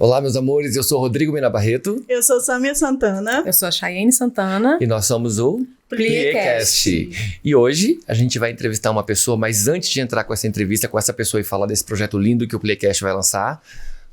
Olá, meus amores, eu sou Rodrigo Mena Barreto. Eu sou Samia Santana. Eu sou a Chayenne Santana. E nós somos o Pliecast. E hoje a gente vai entrevistar uma pessoa, mas antes de entrar com essa entrevista, com essa pessoa e falar desse projeto lindo que o Pliecast vai lançar,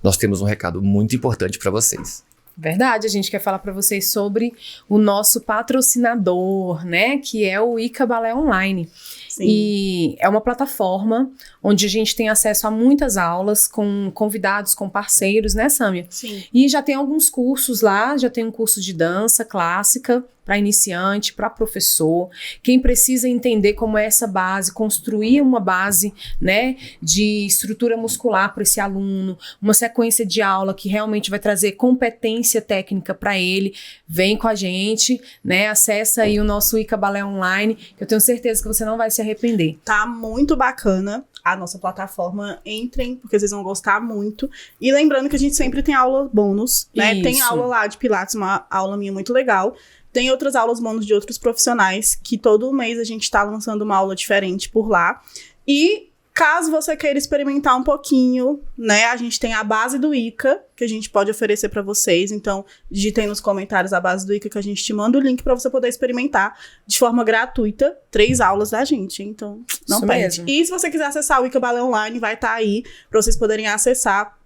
nós temos um recado muito importante para vocês. Verdade, a gente quer falar para vocês sobre o nosso patrocinador, né? Que é o ICA Balé Online. Sim. E é uma plataforma onde a gente tem acesso a muitas aulas com convidados, com parceiros, né, Samia? Sim. E já tem alguns cursos lá, já tem um curso de dança clássica para iniciante, para professor, quem precisa entender como é essa base, construir uma base, né, de estrutura muscular para esse aluno, uma sequência de aula que realmente vai trazer competência técnica para ele, vem com a gente, né, acessa aí o nosso ICA Balé Online, que eu tenho certeza que você não vai se arrepender. Tá muito bacana a nossa plataforma, entrem, porque vocês vão gostar muito. E lembrando que a gente sempre tem aula bônus, né? Isso. Tem aula lá de Pilates, uma aula minha muito legal. Tem outras aulas bônus de outros profissionais, que todo mês a gente tá lançando uma aula diferente por lá. E caso você queira experimentar um pouquinho, né, a gente tem a base do ICA, que a gente pode oferecer para vocês. Então, digitem nos comentários a base do ICA, que a gente te manda o link para você poder experimentar de forma gratuita 3 aulas da gente. Então, não Isso perde. mesmo. E se você quiser acessar o ICA Balé Online, vai estar aí para vocês poderem acessar,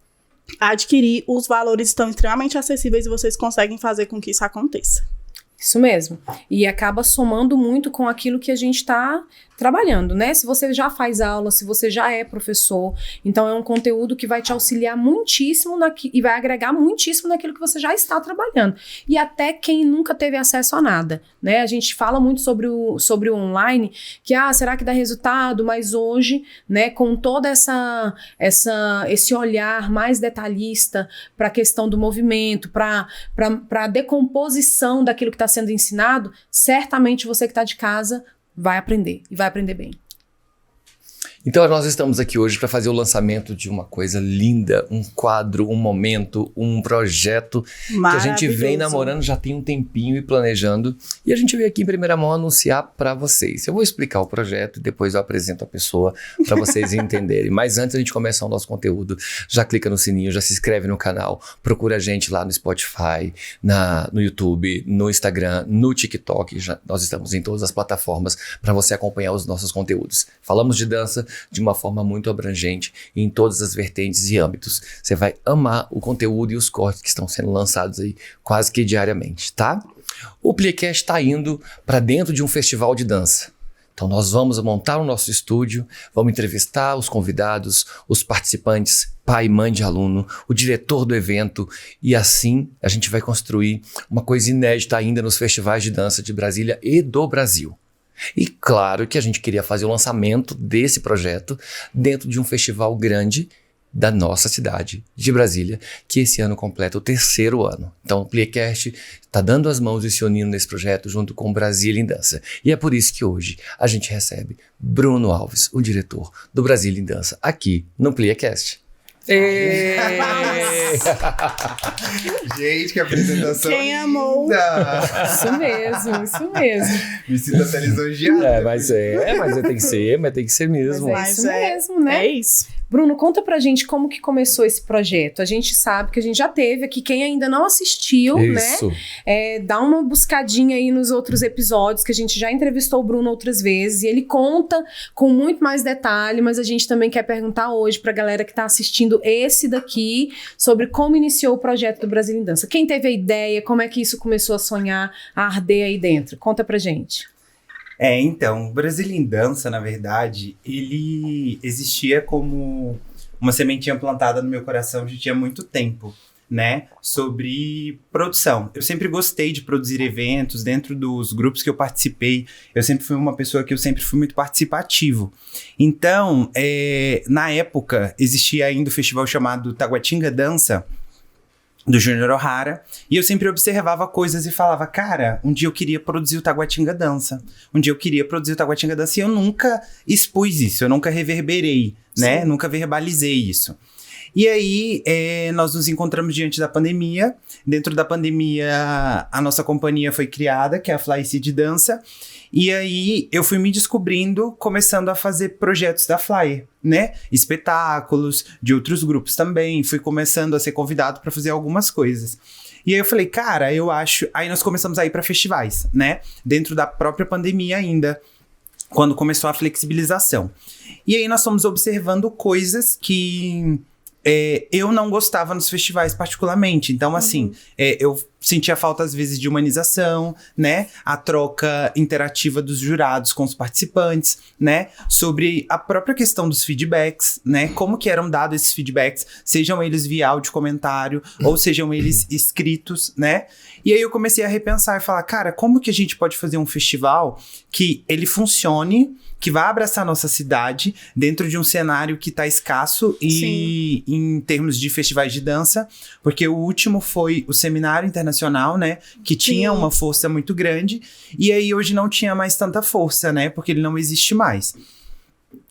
adquirir. Os valores estão extremamente acessíveis e vocês conseguem fazer com que isso aconteça. Isso mesmo. E acaba somando muito com aquilo que a gente está trabalhando, né? Se você já faz aula, se você já é professor, então é um conteúdo que vai te auxiliar muitíssimo e vai agregar muitíssimo naquilo que você já está trabalhando. E até quem nunca teve acesso a nada, né? A gente fala muito sobre o online, que será que dá resultado? Mas hoje, né, com todo esse olhar mais detalhista para a questão do movimento, para a decomposição daquilo que está sendo ensinado, certamente você que está de casa vai aprender, e vai aprender bem. Então nós estamos aqui hoje para fazer o lançamento de uma coisa linda, um quadro, um momento, um projeto que a gente vem namorando já tem um tempinho e planejando, e a gente veio aqui em primeira mão anunciar para vocês. Eu vou explicar o projeto e depois eu apresento a pessoa para vocês entenderem. Mas antes de a gente começar o nosso conteúdo, já clica no sininho, já se inscreve no canal, procura a gente lá no Spotify, no YouTube, no Instagram, no TikTok. Nós estamos em todas as plataformas para você acompanhar os nossos conteúdos. Falamos de dança de uma forma muito abrangente em todas as vertentes e âmbitos. Você vai amar o conteúdo e os cortes que estão sendo lançados aí quase que diariamente, tá? O Pliecast está indo para dentro de um festival de dança. Então nós vamos montar o nosso estúdio, vamos entrevistar os convidados, os participantes, pai e mãe de aluno, o diretor do evento, e assim a gente vai construir uma coisa inédita ainda nos festivais de dança de Brasília e do Brasil. E claro que a gente queria fazer o lançamento desse projeto dentro de um festival grande da nossa cidade, de Brasília, que esse ano completa o 3º ano. Então o Pliecast está dando as mãos e se unindo nesse projeto junto com Brasília em Dança. E é por isso que hoje a gente recebe Bruno Alves, o diretor do Brasília em Dança, aqui no Pliecast. Gente, que apresentação Quem amou? linda. Isso mesmo. Me sinto até lisonjeado. Mas tem que ser mesmo. Mas isso mesmo, né? É isso. Bruno, conta pra gente como que começou esse projeto. A gente sabe que a gente já teve aqui, quem ainda não assistiu, Isso. né? Dá uma buscadinha aí nos outros episódios, que a gente já entrevistou o Bruno outras vezes, e ele conta com muito mais detalhe, mas a gente também quer perguntar hoje pra galera que tá assistindo esse daqui, sobre como iniciou o projeto do Brasília em Dança. Quem teve a ideia, como é que isso começou a sonhar, a arder aí dentro? Conta pra gente. Então, o Brasília em Dança, na verdade, ele existia como uma sementinha plantada no meu coração já tinha muito tempo, né? Sobre produção. Eu sempre gostei de produzir eventos dentro dos grupos que eu participei. Eu sempre fui uma pessoa que eu sempre fui muito participativo. Então, na época, existia ainda o festival chamado Taguatinga Dança, do Júnior O'Hara, e eu sempre observava coisas e falava, cara, um dia eu queria produzir o Taguatinga Dança, e eu nunca expus isso, eu nunca reverberei, né, nunca verbalizei isso. E aí, nós nos encontramos diante da pandemia. Dentro da pandemia, a nossa companhia foi criada, que é a Fly City Dança. E aí, eu fui me descobrindo, começando a fazer projetos da Fly, né? Espetáculos de outros grupos também. Fui começando a ser convidado para fazer algumas coisas. E aí eu falei, cara, eu acho... Aí nós começamos a ir para festivais, né? Dentro da própria pandemia ainda, quando começou a flexibilização. E aí nós fomos observando coisas que... eu não gostava nos festivais particularmente. Então, assim, eu sentia falta, às vezes, de humanização, né? A troca interativa dos jurados com os participantes, né? Sobre a própria questão dos feedbacks, né? Como que eram dados esses feedbacks, sejam eles via áudio comentário, ou sejam eles escritos, né? E aí eu comecei a repensar e falar, cara, como que a gente pode fazer um festival que ele funcione, que vai abraçar a nossa cidade dentro de um cenário que tá escasso e em termos de festivais de dança, porque o último foi o Seminário Internacional, né, que tinha uma força muito grande, e aí hoje não tinha mais tanta força, né, porque ele não existe mais.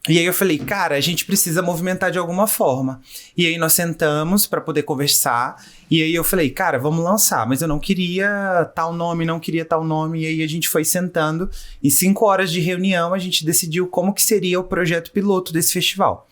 E aí eu falei, cara, a gente precisa movimentar de alguma forma. E aí nós sentamos para poder conversar. E aí eu falei, cara, vamos lançar. Mas eu não queria tal nome, não queria tal nome. E aí a gente foi sentando. Em 5 horas de reunião, a gente decidiu como que seria o projeto piloto desse festival.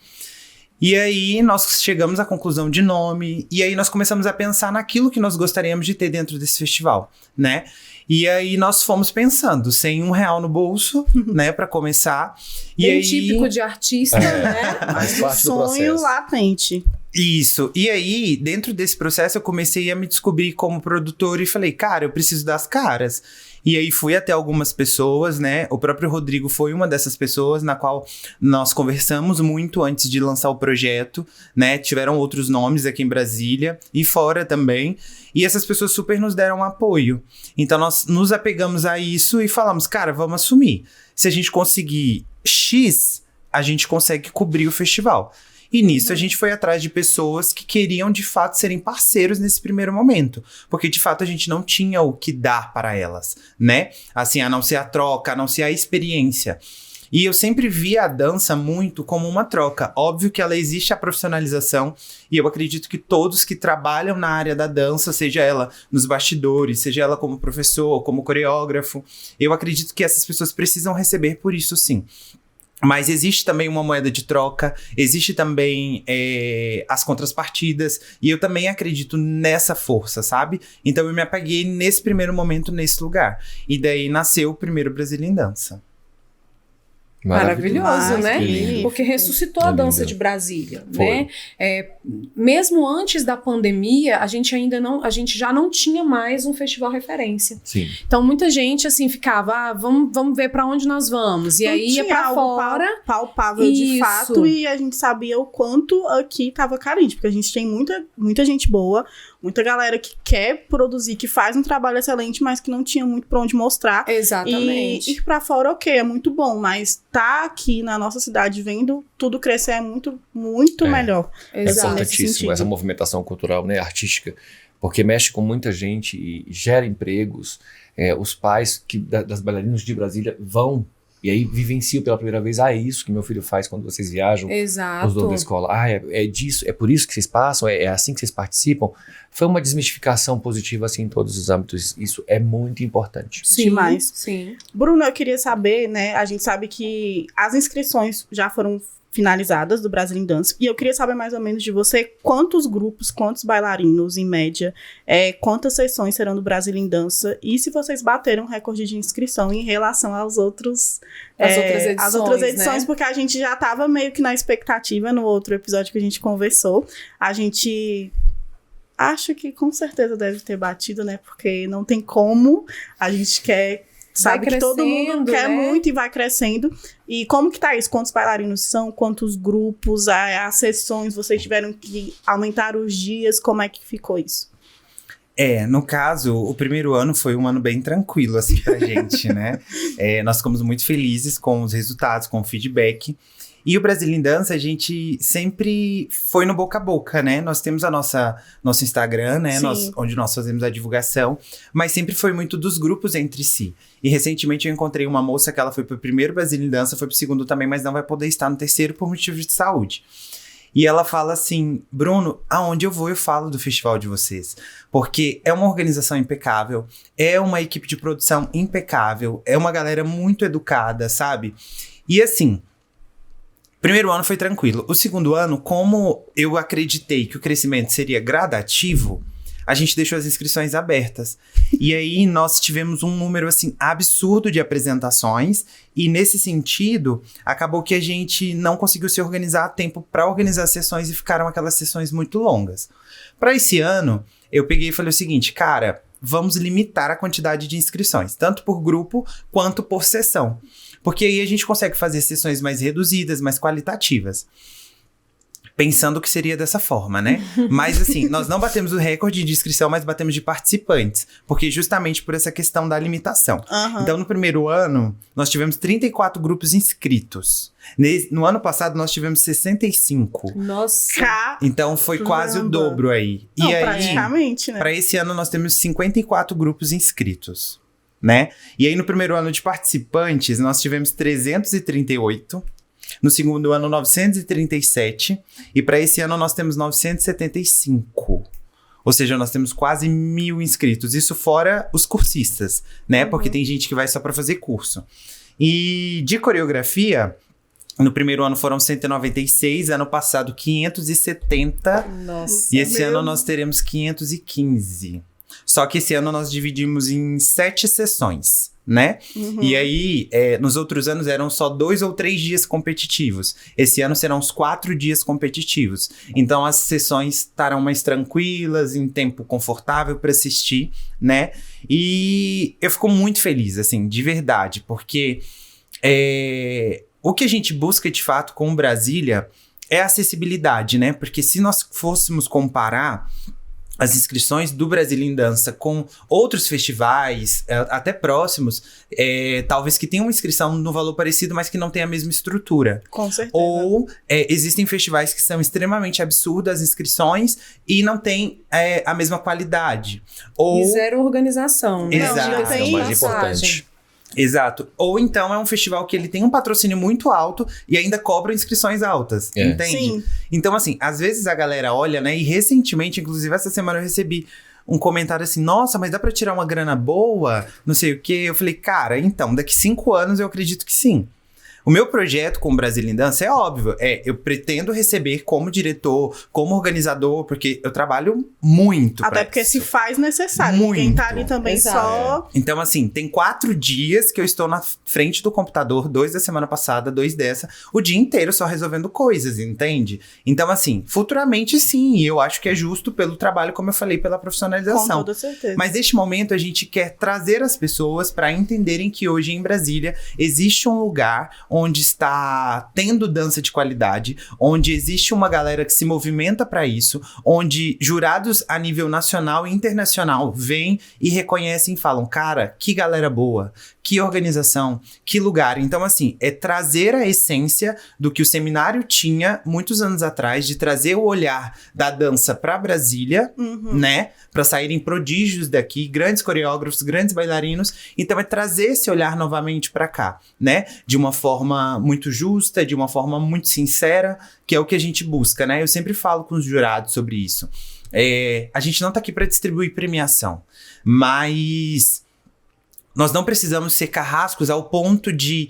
E aí nós chegamos à conclusão de nome. E aí nós começamos a pensar naquilo que nós gostaríamos de ter dentro desse festival, né? E aí nós fomos pensando, sem R$1 no bolso, né, pra começar. E bem aí... típico de artista, né? Faz parte do Sonho processo. latente. Isso. E aí, dentro desse processo, eu comecei a me descobrir como produtor e falei, cara, eu preciso das caras. E aí fui até algumas pessoas, né? O próprio Rodrigo foi uma dessas pessoas na qual nós conversamos muito antes de lançar o projeto, né? Tiveram outros nomes aqui em Brasília e fora também. E essas pessoas super nos deram apoio. Então nós nos apegamos a isso e falamos, cara, vamos assumir. Se a gente conseguir X, a gente consegue cobrir o festival. E nisso a gente foi atrás de pessoas que queriam de fato serem parceiros nesse primeiro momento. Porque de fato a gente não tinha o que dar para elas, né? Assim, a não ser a troca, a não ser a experiência. E eu sempre vi a dança muito como uma troca. Óbvio que ela existe a profissionalização e eu acredito que todos que trabalham na área da dança, seja ela nos bastidores, seja ela como professor, como coreógrafo, eu acredito que essas pessoas precisam receber por isso sim. Mas existe também uma moeda de troca, existe também as contrapartidas, e eu também acredito nessa força, sabe? Então eu me apeguei nesse primeiro momento, nesse lugar. E daí nasceu o primeiro Brasília em Dança. Maravilhoso, né? Que Porque ressuscitou a dança de Brasília, né? Mesmo antes da pandemia, a gente já não tinha mais um festival referência. Sim. Então muita gente assim ficava, vamos ver para onde nós vamos. E Não aí ia tinha para algo fora, palpável de Isso. fato, e a gente sabia o quanto aqui tava carente, porque a gente tem muita gente boa, muita galera que quer produzir, que faz um trabalho excelente, mas que não tinha muito pra onde mostrar. exatamente. E ir pra fora, ok, é muito bom, mas tá aqui na nossa cidade vendo tudo crescer é muito, muito melhor. É Exato. importantíssimo sentido. essa movimentação cultural, né, artística, porque mexe com muita gente e gera empregos. Os pais das bailarinas de Brasília vão e aí vivenciam pela primeira vez, é isso que meu filho faz quando vocês viajam, Exato. os donos da escola. É por isso que vocês passam, é assim que vocês participam. Foi uma desmistificação positiva assim em todos os âmbitos. Isso é muito importante. Sim, Demais. Sim. Bruno, eu queria saber, né? A gente sabe que as inscrições já foram finalizadas do Brasil em Dança. E eu queria saber mais ou menos de você quantos grupos, quantos bailarinos, em média, quantas sessões serão do Brasil em Dança e se vocês bateram recorde de inscrição em relação aos outros... As outras edições, né? Porque a gente já estava meio que na expectativa no outro episódio que a gente conversou. A gente... acho que com certeza deve ter batido, né? Porque não tem como. A gente quer... sabe que todo mundo quer muito e vai crescendo. E como que tá isso? Quantos bailarinos são? Quantos grupos? As sessões? Vocês tiveram que aumentar os dias? Como é que ficou isso? No caso, o primeiro ano foi um ano bem tranquilo, assim, pra gente, né? Nós ficamos muito felizes com os resultados, com o feedback. E o Brasília em Dança, a gente sempre foi no boca a boca, né? Nós temos nosso Instagram, né? Onde nós fazemos a divulgação. Mas sempre foi muito dos grupos entre si. E recentemente eu encontrei uma moça que ela foi pro primeiro Brasília em Dança, foi pro segundo também, mas não vai poder estar no terceiro por motivo de saúde. E ela fala assim, Bruno, aonde eu vou eu falo do festival de vocês. Porque é uma organização impecável, é uma equipe de produção impecável, é uma galera muito educada, sabe? E assim, primeiro ano foi tranquilo. O segundo ano, como eu acreditei que o crescimento seria gradativo, a gente deixou as inscrições abertas. E aí nós tivemos um número assim absurdo de apresentações e nesse sentido acabou que a gente não conseguiu se organizar a tempo para organizar as sessões e ficaram aquelas sessões muito longas. Para esse ano, eu peguei e falei o seguinte, cara, vamos limitar a quantidade de inscrições, tanto por grupo quanto por sessão. Porque aí a gente consegue fazer sessões mais reduzidas, mais qualitativas. Pensando que seria dessa forma, né? Mas assim, nós não batemos o recorde de inscrição, mas batemos de participantes. Porque justamente por essa questão da limitação. Então, no primeiro ano, nós tivemos 34 grupos inscritos. No ano passado, nós tivemos 65. Nossa! Então, foi quase o dobro aí. Não, e aí, praticamente, né? Para esse ano, nós temos 54 grupos inscritos, né? E aí, no primeiro ano de participantes, nós tivemos 338. No segundo ano, 937. E para esse ano, nós temos 975. Ou seja, nós temos quase 1.000 inscritos. Isso fora os cursistas, né? Porque tem gente que vai só para fazer curso. E de coreografia, no primeiro ano foram 196. Ano passado, 570. Nossa. E esse ano nós teremos 515. Só que esse ano nós dividimos em 7 sessões, né? E aí, nos outros anos eram só 2 ou 3 dias competitivos. Esse ano serão os 4 dias competitivos. Então, as sessões estarão mais tranquilas, em tempo confortável para assistir, né? E eu fico muito feliz, assim, de verdade, porque o que a gente busca, de fato, com Brasília é acessibilidade, né? Porque se nós fôssemos comparar as inscrições do Brasília em Dança com outros festivais, até próximos, talvez que tenham uma inscrição no valor parecido, mas que não tenha a mesma estrutura. Com certeza. Ou existem festivais que são extremamente absurdas as inscrições e não tem a mesma qualidade. Ou... E zero organização. Né? Exato. Não, É o mais importante. Exato. Ou então é um festival que ele tem um patrocínio muito alto e ainda cobra inscrições altas, entende? Sim. Então, assim, às vezes a galera olha, né? E recentemente, inclusive essa semana eu recebi um comentário assim, nossa, mas dá pra tirar uma grana boa? Não sei o quê. Eu falei, cara, então, daqui 5 anos eu acredito que sim. O meu projeto com o Brasília em Dança é óbvio, eu pretendo receber como diretor, como organizador, porque eu trabalho muito. Até porque isso. se faz necessário. Muito. Ninguém tá ali também Exato. só... Então, assim, tem 4 dias que eu estou na frente do computador, 2 da semana passada, 2 dessa, o dia inteiro só resolvendo coisas, entende? Então, assim, futuramente sim, e eu acho que é justo pelo trabalho, como eu falei, pela profissionalização. Com toda certeza. Mas neste momento a gente quer trazer as pessoas para entenderem que hoje em Brasília existe um lugar onde está tendo dança de qualidade, onde existe uma galera que se movimenta para isso, onde jurados a nível nacional e internacional vêm e reconhecem e falam, cara, que galera boa, que organização, que lugar. Então, assim, é trazer a essência do que o seminário tinha muitos anos atrás, de trazer o olhar da dança para Brasília, né? Para saírem prodígios daqui, grandes coreógrafos, grandes bailarinos. Então, é trazer esse olhar novamente para cá, né? De uma forma muito justa, de uma forma muito sincera, que é o que a gente busca, né? Eu sempre falo com os jurados sobre isso. A gente não tá aqui para distribuir premiação, mas nós não precisamos ser carrascos ao ponto de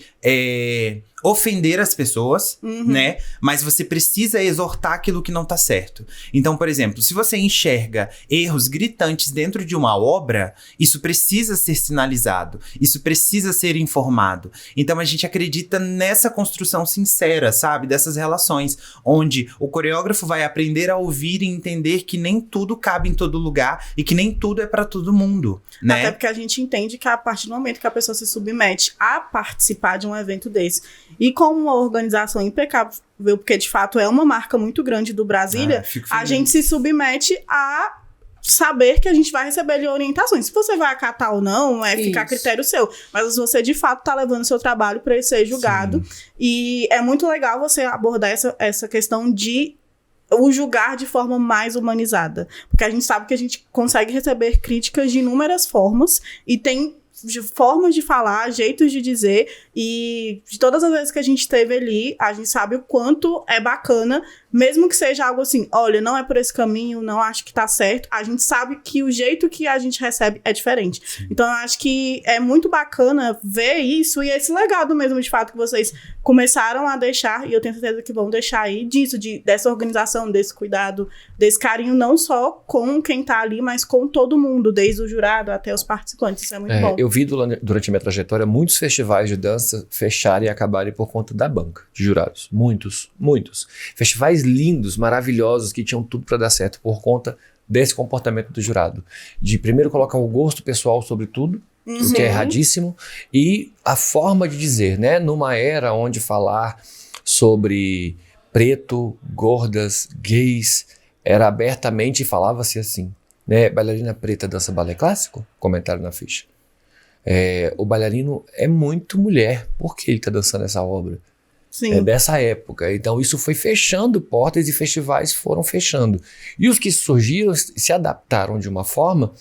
ofender as pessoas, né? Mas você precisa exortar aquilo que não tá certo. Então, por exemplo, se você enxerga erros gritantes dentro de uma obra, isso precisa ser sinalizado, isso precisa ser informado. Então, a gente acredita nessa construção sincera, sabe? Dessas relações, onde o coreógrafo vai aprender a ouvir e entender que nem tudo cabe em todo lugar e que nem tudo é pra todo mundo, né? Até porque a gente entende que a partir do momento que a pessoa se submete a participar de um evento desse, e com uma organização impecável, porque de fato é uma marca muito grande do Brasília, a gente se submete a saber que a gente vai receber ali orientações. Se você vai acatar ou não, ficar a critério seu. Mas você de fato tá levando seu trabalho para ele ser julgado. Sim. E é muito legal você abordar essa questão de o julgar de forma mais humanizada. Porque a gente sabe que a gente consegue receber críticas de inúmeras formas e tem de formas de falar, jeitos de dizer, e de todas as vezes que a gente teve ali, a gente sabe o quanto é bacana, mesmo que seja algo assim, olha, não é por esse caminho, não acho que tá certo, a gente sabe que o jeito que a gente recebe é diferente. Sim. Então, eu acho que é muito bacana ver isso e esse legado mesmo, de fato, que vocês começaram a deixar, e eu tenho certeza que vão deixar aí, disso, dessa organização, desse cuidado, desse carinho, não só com quem tá ali, mas com todo mundo, desde o jurado até os participantes. Isso é muito bom. Eu vi durante a minha trajetória muitos festivais de dança fecharem e acabarem por conta da banca de jurados. Muitos. Festivais lindos, maravilhosos, que tinham tudo para dar certo por conta desse comportamento do jurado. De primeiro colocar o gosto pessoal sobre tudo, o que é erradíssimo, e a forma de dizer, né? Numa era onde falar sobre preto, gordas, gays, era abertamente e falava-se assim, né? Bailarina preta dança balé clássico? Comentário na ficha. O bailarino é muito mulher, por que ele está dançando essa obra? Sim. É dessa época. Então isso foi fechando portas e festivais foram fechando. E os que surgiram se adaptaram de uma forma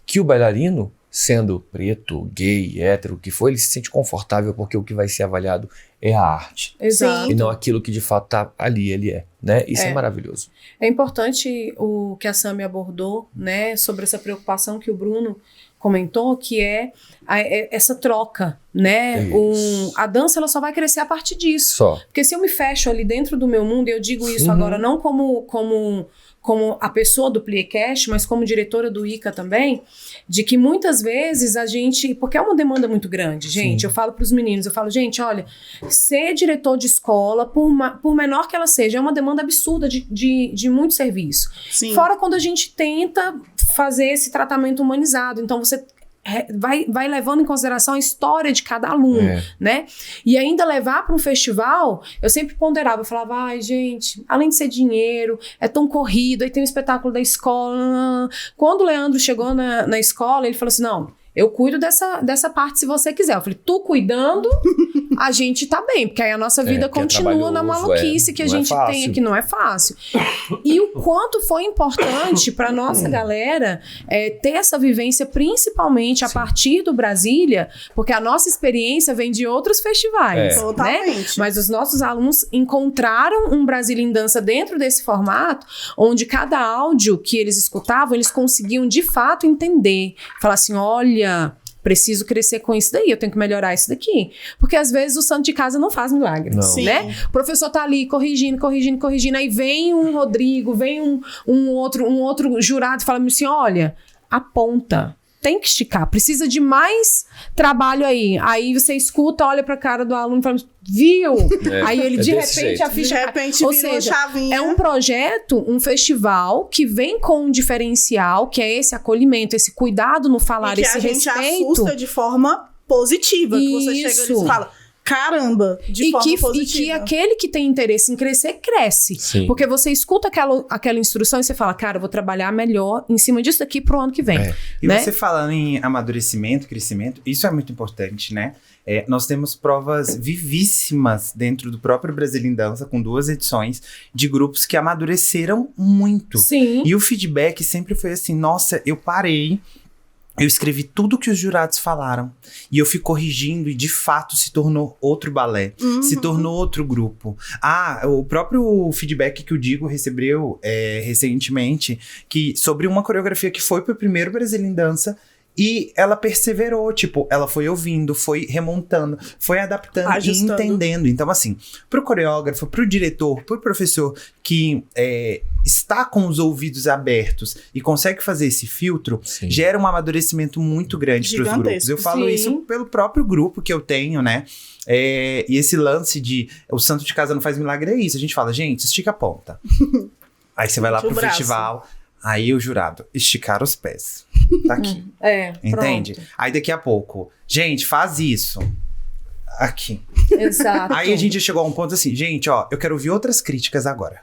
que o bailarino, sendo preto, gay, hétero, o que for, ele se sente confortável porque o que vai ser avaliado é a arte. Exato. E não aquilo que de fato está ali, ele é. Né? Isso é maravilhoso. É importante o que a Sami abordou, né, sobre essa preocupação que o Bruno comentou, que é essa troca, né? A dança ela só vai crescer a partir disso. Só. Porque se eu me fecho ali dentro do meu mundo, e eu digo isso agora não como a pessoa do Pliecast, mas como diretora do ICA também, de que muitas vezes a gente... Porque é uma demanda muito grande, gente. Sim. Eu falo para os meninos, eu falo, gente, olha, ser diretor de escola, por menor que ela seja, é uma demanda absurda de muito serviço. Sim. Fora quando a gente tenta fazer esse tratamento humanizado. Então, você vai levando em consideração a história de cada aluno, né? E ainda levar para um festival, eu sempre ponderava, eu falava, ai, gente, além de ser dinheiro, é tão corrido, aí tem o espetáculo da escola. Quando o Leandro chegou na escola, ele falou assim, não, eu cuido dessa parte se você quiser. Eu falei, tu cuidando, a gente tá bem, porque aí a nossa vida continua na maluquice que a gente tem aqui, não é fácil. E o quanto foi importante pra nossa galera ter essa vivência, principalmente a partir do Brasília, porque a nossa experiência vem de outros festivais, né? Mas os nossos alunos encontraram um Brasília em Dança dentro desse formato, onde cada áudio que eles escutavam, eles conseguiam de fato entender. Falar assim, olha, preciso crescer com isso daí, eu tenho que melhorar isso daqui. Porque às vezes o santo de casa não faz milagre, né? O professor tá ali corrigindo, aí vem um Rodrigo, vem um outro jurado e fala assim, olha, aponta. Tem que esticar, precisa de mais trabalho aí. Aí você escuta, olha pra cara do aluno e fala, viu? Aí ele de repente a ficha... De repente ou vira seja, uma chavinha. É um projeto, um festival que vem com um diferencial, que é esse acolhimento, esse cuidado no falar, esse respeito. E que a gente assusta de forma positiva. Que você chega e fala... Caramba, de forma positiva. E que aquele que tem interesse em crescer, cresce. Sim. Porque você escuta aquela instrução e você fala, cara, eu vou trabalhar melhor em cima disso daqui pro ano que vem. E você falando em amadurecimento, crescimento, isso é muito importante, né? Nós temos provas vivíssimas dentro do próprio Brasília em Dança, com 2 edições, de grupos que amadureceram muito. Sim. E o feedback sempre foi assim, nossa, eu parei... Eu escrevi tudo que os jurados falaram. E eu fui corrigindo e, de fato, se tornou outro balé. Se tornou outro grupo. O próprio feedback que o Digo recebeu recentemente, que sobre uma coreografia que foi pro primeiro Brasília em Dança, e ela perseverou, tipo, ela foi ouvindo, foi remontando, foi adaptando, ajustando. E entendendo. Então, assim, pro coreógrafo, pro diretor, pro professor que está com os ouvidos abertos e consegue fazer esse filtro, gera um amadurecimento muito grande pros grupos. Eu falo isso pelo próprio grupo que eu tenho, né? E esse lance de o santo de casa não faz milagre é isso. A gente fala, gente, estica a ponta. Aí você vai lá pro festival, aí o jurado, esticar os pés. Tá aqui. Entende? Pronto. Aí daqui a pouco, gente, faz isso. Aqui. Exato. Aí a gente chegou a um ponto assim, gente, ó, eu quero ouvir outras críticas agora.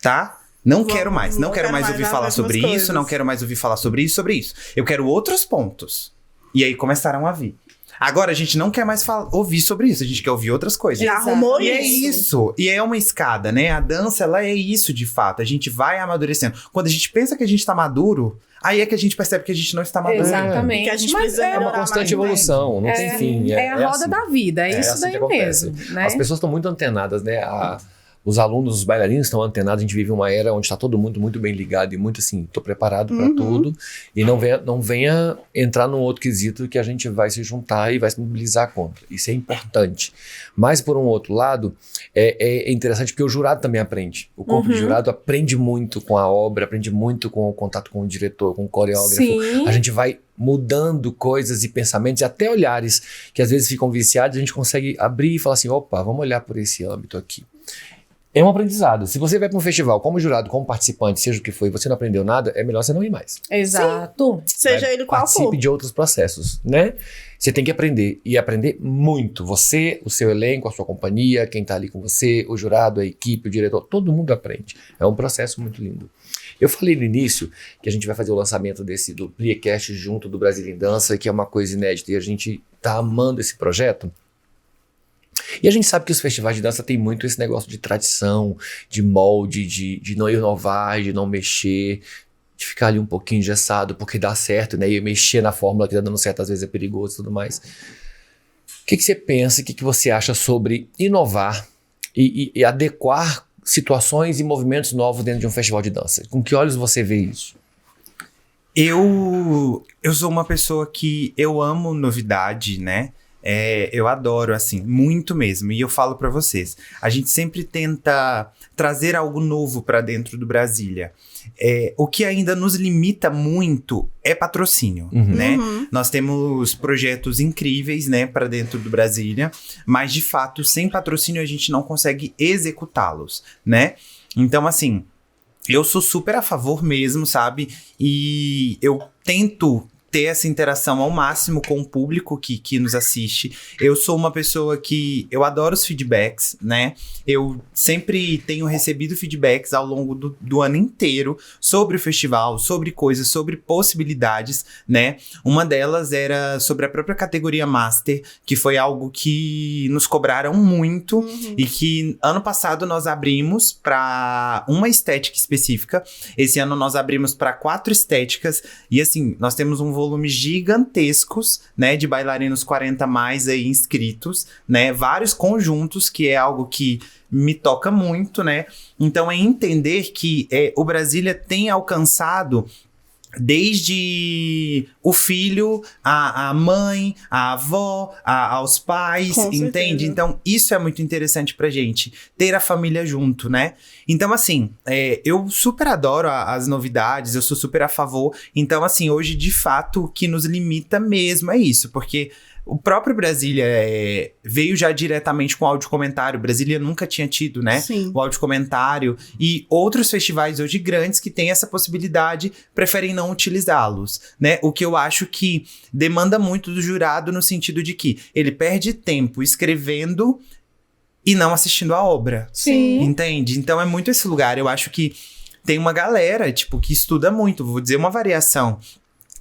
Tá? Não quero mais ouvir falar sobre isso, não quero mais ouvir falar sobre isso, Eu quero outros pontos. E aí começaram a vir. Agora a gente não quer mais ouvir sobre isso, a gente quer ouvir outras coisas. Já arrumou E isso. é isso. E é uma escada, né? A dança, ela é isso de fato. A gente vai amadurecendo. Quando a gente pensa que a gente tá maduro, aí é que a gente percebe que a gente não está maduro. Exatamente. Que a gente Mas precisa É uma constante evolução, não tem fim. É a roda assim. da vida, é isso assim daí que acontece. mesmo. Né? As pessoas estão muito antenadas, né? Os alunos, os bailarinos estão antenados. A gente vive uma era onde está todo mundo muito bem ligado e muito assim, tô preparado para tudo. E não venha entrar num outro quesito que a gente vai se juntar e vai se mobilizar contra. Isso é importante. Mas, por um outro lado, é interessante porque o jurado também aprende. O corpo de jurado aprende muito com a obra, aprende muito com o contato com o diretor, com o coreógrafo. Sim. A gente vai mudando coisas e pensamentos e até olhares que às vezes ficam viciados. A gente consegue abrir e falar assim, opa, vamos olhar por esse âmbito aqui. É um aprendizado. Se você vai para um festival como jurado, como participante, seja o que for, e você não aprendeu nada, é melhor você não ir mais. Exato. Seja ele qual for. Participe de outros processos, né? Você tem que aprender, e aprender muito. Você, o seu elenco, a sua companhia, quem tá ali com você, o jurado, a equipe, o diretor, todo mundo aprende. É um processo muito lindo. Eu falei no início que a gente vai fazer o lançamento do Pliecast junto do Brasil em Dança, que é uma coisa inédita, e a gente tá amando esse projeto. E a gente sabe que os festivais de dança tem muito esse negócio de tradição, de molde, de não inovar, de não mexer, de ficar ali um pouquinho engessado, porque dá certo, né? E mexer na fórmula que tá dando certo às vezes é perigoso e tudo mais. O que você pensa, o que você acha sobre inovar e adequar situações e movimentos novos dentro de um festival de dança? Com que olhos você vê isso? Eu sou uma pessoa que eu amo novidade, né? Eu adoro, assim, muito mesmo. E eu falo pra vocês, a gente sempre tenta trazer algo novo pra dentro do Brasília. O que ainda nos limita muito é patrocínio, né? Nós temos projetos incríveis, né, pra dentro do Brasília, mas de fato, sem patrocínio a gente não consegue executá-los, né? Então, assim, eu sou super a favor mesmo, sabe? E eu tento ter essa interação ao máximo com o público que nos assiste. Eu sou uma pessoa que... eu adoro os feedbacks, né? Eu sempre tenho recebido feedbacks ao longo do ano inteiro sobre o festival, sobre coisas, sobre possibilidades, né? Uma delas era sobre a própria categoria Master, que foi algo que nos cobraram muito e que ano passado nós abrimos para uma estética específica. Esse ano nós abrimos para 4 estéticas e assim, nós temos um volume gigantescos, né, de bailarinos 40 mais aí inscritos, né, vários conjuntos, que é algo que me toca muito, né, então é entender que o Brasília tem alcançado desde o filho, a mãe, a avó, aos pais, entende? Então, isso é muito interessante pra gente, ter a família junto, né? Então, assim, eu super adoro as novidades, eu sou super a favor. Então, assim, hoje, de fato, o que nos limita mesmo é isso, porque o próprio Brasília veio já diretamente com áudio comentário. Brasília nunca tinha tido, né? Sim. O áudio comentário. E outros festivais hoje grandes que têm essa possibilidade preferem não utilizá-los, né? O que eu acho que demanda muito do jurado no sentido de que ele perde tempo escrevendo e não assistindo a obra. Sim. Entende? Então é muito esse lugar. Eu acho que tem uma galera, tipo, que estuda muito. Vou dizer uma variação.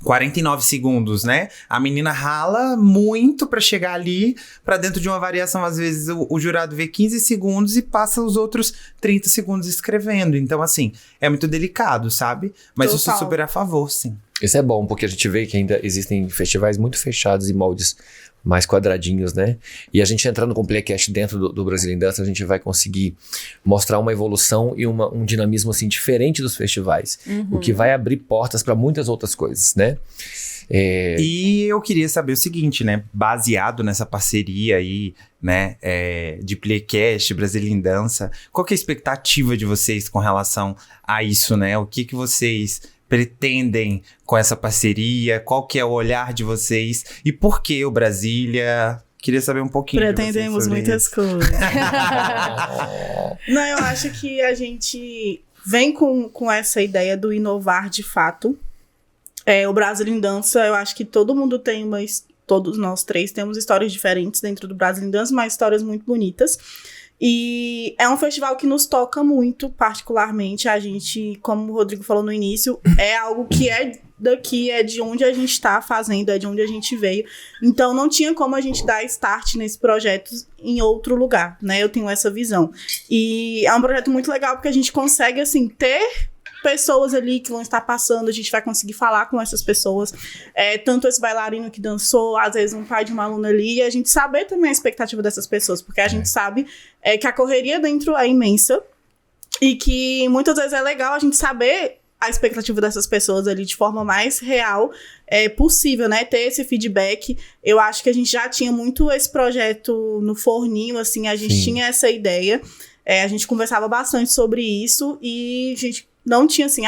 49 segundos, né? A menina rala muito pra chegar ali, pra dentro de uma variação. Às vezes o jurado vê 15 segundos e passa os outros 30 segundos escrevendo. Então, assim, é muito delicado, sabe? Mas eu sou super a favor, sim. Isso é bom, porque a gente vê que ainda existem festivais muito fechados e moldes mais quadradinhos, né? E a gente entrando com o Pliecast dentro do Brasil em Dança, a gente vai conseguir mostrar uma evolução e um dinamismo assim diferente dos festivais, o que vai abrir portas para muitas outras coisas, né? E eu queria saber o seguinte, né? Baseado nessa parceria aí, né? De Pliecast, Brasil em Dança, qual que é a expectativa de vocês com relação a isso, né? O que vocês pretendem com essa parceria? Qual que é o olhar de vocês? E por que o Brasília? Queria saber um pouquinho. Pretendemos muitas coisas. Não, eu acho que a gente vem com essa ideia do inovar de fato. O Brasil em Dança, eu acho que todo mundo tem todos nós três temos histórias diferentes dentro do Brasil em Dança, mas histórias muito bonitas. E é um festival que nos toca muito, particularmente. A gente, como o Rodrigo falou no início, é algo que é daqui, é de onde a gente está fazendo, é de onde a gente veio. Então, não tinha como a gente dar start nesse projeto em outro lugar, né? Eu tenho essa visão. E é um projeto muito legal, porque a gente consegue, assim, ter pessoas ali que vão estar passando, a gente vai conseguir falar com essas pessoas, tanto esse bailarino que dançou, às vezes um pai de uma aluna ali, e a gente saber também a expectativa dessas pessoas, porque a gente sabe que a correria dentro é imensa, e que muitas vezes é legal a gente saber a expectativa dessas pessoas ali de forma mais real possível, né? Ter esse feedback. Eu acho que a gente já tinha muito esse projeto no forninho, assim, a gente tinha essa ideia, a gente conversava bastante sobre isso, e a gente não tinha, assim,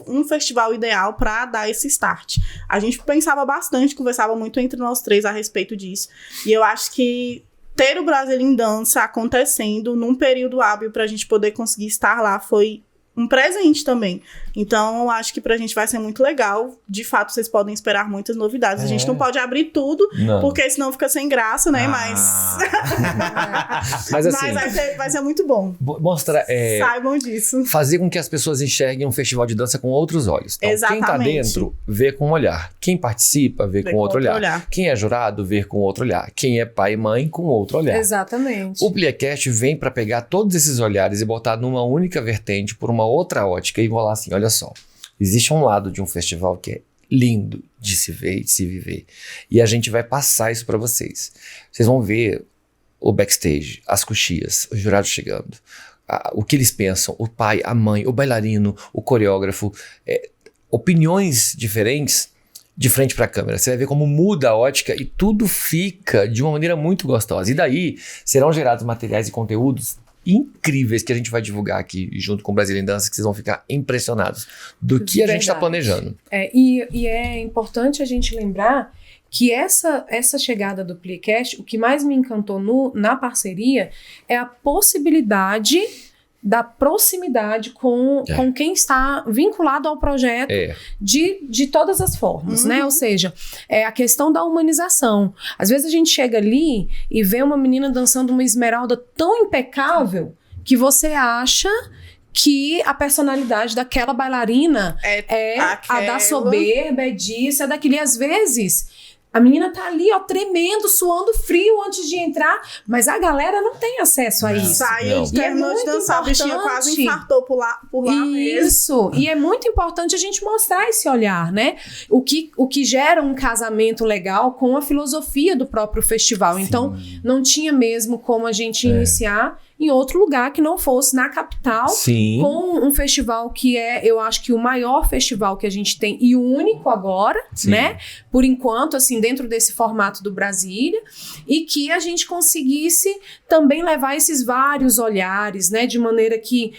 um festival ideal para dar esse start. A gente pensava bastante, conversava muito entre nós três a respeito disso. E eu acho que ter o Brasil em Dança acontecendo num período hábil para a gente poder conseguir estar lá foi um presente também. Então, eu acho que pra gente vai ser muito legal. De fato, vocês podem esperar muitas novidades. A gente não pode abrir tudo, porque senão fica sem graça, né? Mas assim... Mas vai ser muito bom. Mostrar... Saibam disso. Fazer com que as pessoas enxerguem um festival de dança com outros olhos. Então, exatamente. Quem tá dentro, vê com um olhar. Quem participa, vê com outro olhar. Quem é jurado, vê com outro olhar. Quem é pai e mãe, com outro olhar. Exatamente. O Pliecast vem para pegar todos esses olhares e botar numa única vertente, por uma outra ótica, e falar assim, olha só, existe um lado de um festival que é lindo de se ver e de se viver. E a gente vai passar isso para vocês. Vocês vão ver o backstage, as coxias, os jurados chegando, o que eles pensam, o pai, a mãe, o bailarino, o coreógrafo, opiniões diferentes de frente para a câmera. Você vai ver como muda a ótica e tudo fica de uma maneira muito gostosa. E daí serão gerados materiais e conteúdos incríveis que a gente vai divulgar aqui junto com o Brasil em Dança, que vocês vão ficar impressionados do que a gente está planejando. E é importante a gente lembrar que essa chegada do Pliecast, o que mais me encantou na parceria é a possibilidade da proximidade com quem está vinculado ao projeto de todas as formas, né? Ou seja, a questão da humanização. Às vezes a gente chega ali e vê uma menina dançando uma esmeralda tão impecável que você acha que a personalidade daquela bailarina é a da soberba, é disso, é daquilo. E às vezes a menina tá ali, ó, tremendo, suando frio antes de entrar, mas a galera não tem acesso a isso. Saiu, terminou de dançar, a bichinha quase infartou por lá mesmo. Isso, e é muito importante a gente mostrar esse olhar, né? O que gera um casamento legal com a filosofia do próprio festival. Sim. Então, não tinha mesmo como a gente iniciar em outro lugar que não fosse na capital, com um festival que eu acho que o maior festival que a gente tem e o único agora, né? Por enquanto, assim, dentro desse formato do Brasília, e que a gente conseguisse também levar esses vários olhares, né? De maneira que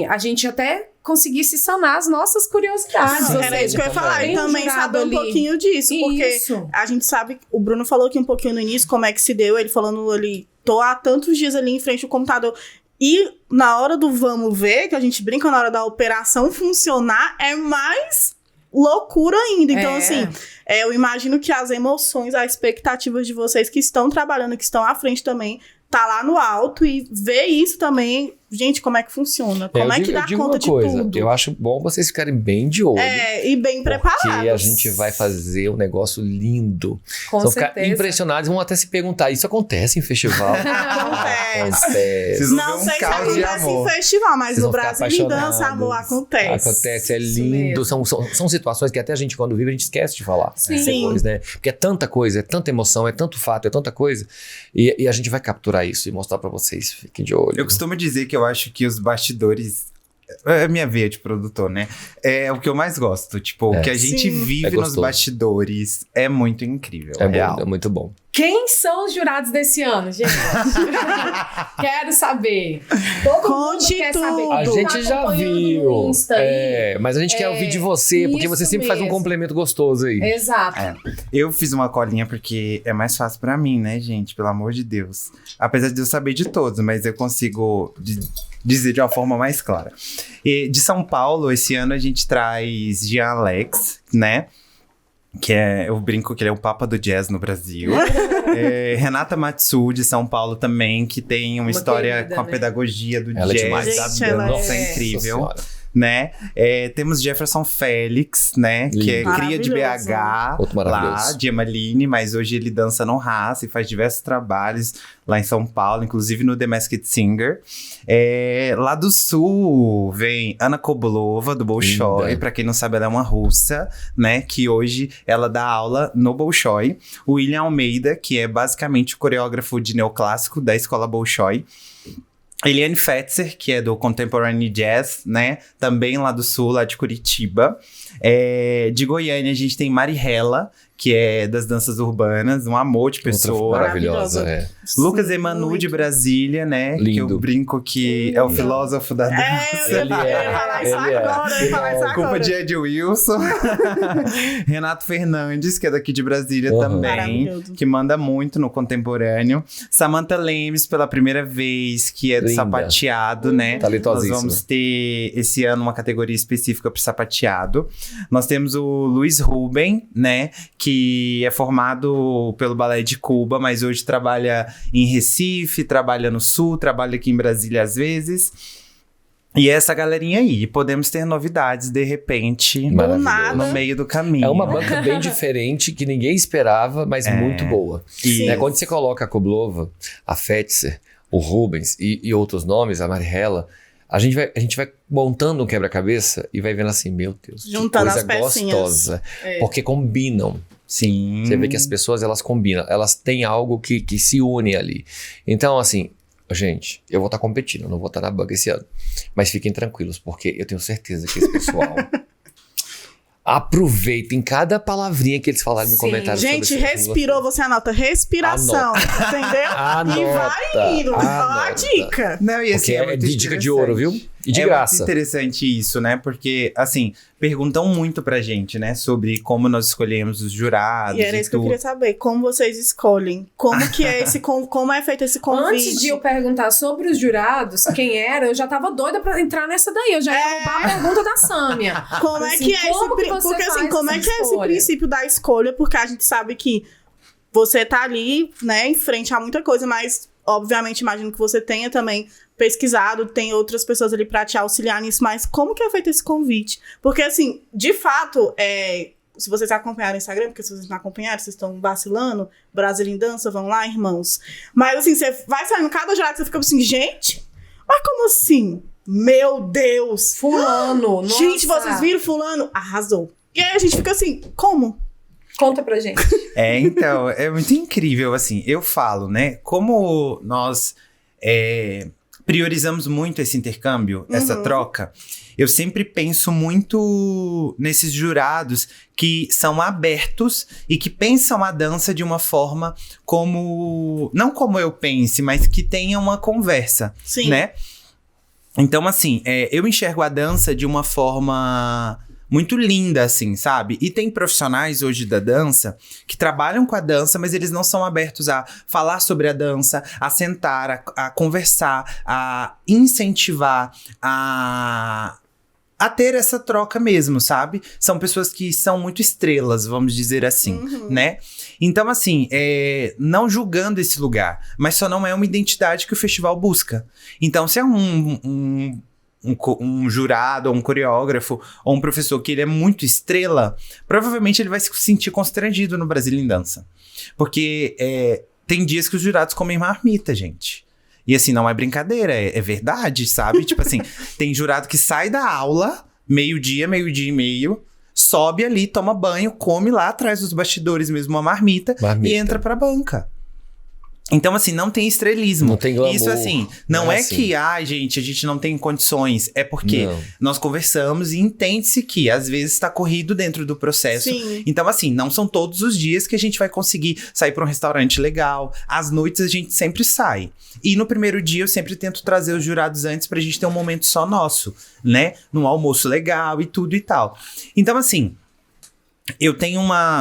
a gente até conseguisse sanar as nossas curiosidades. Era isso que eu ia falar. E também saber um pouquinho disso, porque a gente sabe, o Bruno falou aqui um pouquinho no início como é que se deu, ele falando ali, tô há tantos dias ali em frente ao computador. E na hora do vamos ver, que a gente brinca na hora da operação funcionar, é mais loucura ainda. Então, assim, eu imagino que as emoções, as expectativas de vocês que estão trabalhando, que estão à frente também, tá lá no alto, e ver isso também, gente, como é que funciona? Como é que dá conta de tudo? Eu acho bom vocês ficarem bem de olho. E bem preparados. Porque a gente vai fazer um negócio lindo. Com vão certeza. Ficar impressionados, vão até se perguntar, isso acontece em festival? Acontece. Não sei se acontece em festival, mas no Brasil em Dança, amor, acontece. Acontece, é lindo. São situações que até a gente, quando vive, a gente esquece de falar. Sim. Depois, né? Porque é tanta coisa, é tanta emoção, é tanto fato, é tanta coisa. E a gente vai capturar isso e mostrar pra vocês. Fiquem de olho. Eu costumo dizer que eu acho que os bastidores... É a minha veia de produtor, né? É o que eu mais gosto. Tipo, o que a gente vive nos bastidores é muito incrível. É real. Bom, é muito bom. Quem são os jurados desse ano, gente? Quero saber. Todo mundo quer saber. A gente já viu. Mas a gente quer ouvir de você, porque você sempre faz um complemento gostoso aí. Exato. Eu fiz uma colinha porque é mais fácil pra mim, né, gente? Pelo amor de Deus. Apesar de eu saber de todos, mas eu consigo dizer de uma forma mais clara. E de São Paulo, esse ano a gente traz Jean Alex, né? eu brinco que ele é o papa do jazz no Brasil. Renata Matsu, de São Paulo também, que tem uma história querida, com a né? pedagogia do Ela é jazz, demais. da Gente, ela dança, é incrível. Né? Temos Jefferson Félix, né? Que é Lindo. cria de BH, Outro lá, maravilhoso. de Emaline, mas hoje ele dança no Haas e faz diversos trabalhos lá em São Paulo, inclusive no The Masked Singer. Lá do Sul vem Ana Kobolova, do Bolshoi. Linda. Pra quem não sabe, ela é uma russa, né? Que hoje ela dá aula no Bolshoi. O William Almeida, que é basicamente o coreógrafo de neoclássico da escola Bolshoi. Eliane Fetzer, que é do Contemporary Jazz, né? Também lá do Sul, lá de Curitiba. De Goiânia, a gente tem Marihela, que é das danças urbanas, um amor de pessoa. Outra maravilhosa, Lucas Emanu, de Brasília, né? Lindo. Que eu brinco que é o filósofo da dança. Ele é. Eu ia falar isso agora, eu ia falar isso Culpa agora. de Ed Wilson. Renato Fernandes, que é daqui de Brasília também, Maravilhoso. que manda muito no contemporâneo. Samantha Lemes, pela primeira vez, que é do Linda. sapateado, né? Talentosíssima. Nós vamos ter esse ano uma categoria específica para sapateado. Nós temos o Luiz Ruben, né? Que é formado pelo Balé de Cuba, mas hoje trabalha em Recife, trabalha no Sul, trabalha aqui em Brasília às vezes. E essa galerinha aí, podemos ter novidades de repente Maravilhoso. no meio do caminho. É uma banca bem diferente, que ninguém esperava, mas muito boa. Sim. Né, quando você coloca a Koblova, a Fetzer, o Rubens e outros nomes, a Marihela, a gente vai montando um quebra-cabeça e vai vendo assim, meu Deus, Juntando que as coisa pecinhas. gostosa. Porque combinam. Sim. Você vê que as pessoas, elas combinam. Elas têm algo que se une ali. Então, assim, gente, eu vou estar competindo, eu não vou estar na banca esse ano. Mas fiquem tranquilos, porque eu tenho certeza que esse pessoal aproveitem cada palavrinha que eles falaram no Sim. comentário. sobre Gente, esse- respirou, você anota respiração, entendeu? Anota. E vai indo. Ó a Anota. dica. Não, e assim, Porque é muito de dica de ouro, viu? E de é graça. muito interessante isso, né? Porque, assim, perguntam muito pra gente, né? Sobre como nós escolhemos os jurados E era isso que eu tudo. queria saber. Como vocês escolhem? Como que é como é feito esse convite? Antes de eu perguntar sobre os jurados, quem era, eu já tava doida pra entrar nessa daí. Eu já ia roubar a pergunta da Sâmia. Como é Assim, que é como esse que você porque assim, faz como é essa que é esse escolha? princípio da escolha? Porque a gente sabe que você tá ali, né, em frente a muita coisa, mas obviamente imagino que você tenha também pesquisado, tem outras pessoas ali pra te auxiliar nisso, mas como que é feito esse convite? Porque assim, de fato, se vocês acompanharem o Instagram, porque se vocês não acompanharem, vocês estão vacilando, Brasília em Dança, vão lá, irmãos. Mas assim, você vai saindo cada jurado, você fica assim, gente, mas como assim? Meu Deus! Fulano, Gente, nossa. vocês viram fulano? Arrasou. E aí a gente fica assim, como? Conta pra gente. Então, é muito incrível, assim, eu falo, né, como nós priorizamos muito esse intercâmbio, essa troca, eu sempre penso muito nesses jurados que são abertos e que pensam a dança de uma forma como, não como eu pense, mas que tenha uma conversa, Sim. né? Então, assim, eu enxergo a dança de uma forma muito linda, assim, sabe? E tem profissionais hoje da dança que trabalham com a dança, mas eles não são abertos a falar sobre a dança, a sentar, a conversar, a incentivar, a ter essa troca mesmo, sabe? São pessoas que são muito estrelas, vamos dizer assim, né? Então, assim, não julgando esse lugar, mas só não é uma identidade que o festival busca. Então, se é um jurado, ou um coreógrafo, ou um professor que ele é muito estrela, provavelmente ele vai se sentir constrangido no Brasília em Dança. Porque tem dias que os jurados comem marmita, gente. E assim, não é brincadeira, é verdade, sabe? Tipo assim, tem jurado que sai da aula, meio-dia e meio, sobe ali, toma banho, come lá atrás dos bastidores mesmo uma marmita. E entra pra banca. Então, assim, não tem estrelismo. Não tem glamour. Isso, assim, não é assim. que, gente, a gente não tem condições. É porque Não. nós conversamos e entende-se que, às vezes, tá corrido dentro do processo. Sim. Então, assim, não são todos os dias que a gente vai conseguir sair pra um restaurante legal. Às noites, a gente sempre sai. E no primeiro dia, eu sempre tento trazer os jurados antes pra gente ter um momento só nosso, né? Num almoço legal e tudo e tal. Então, assim, eu tenho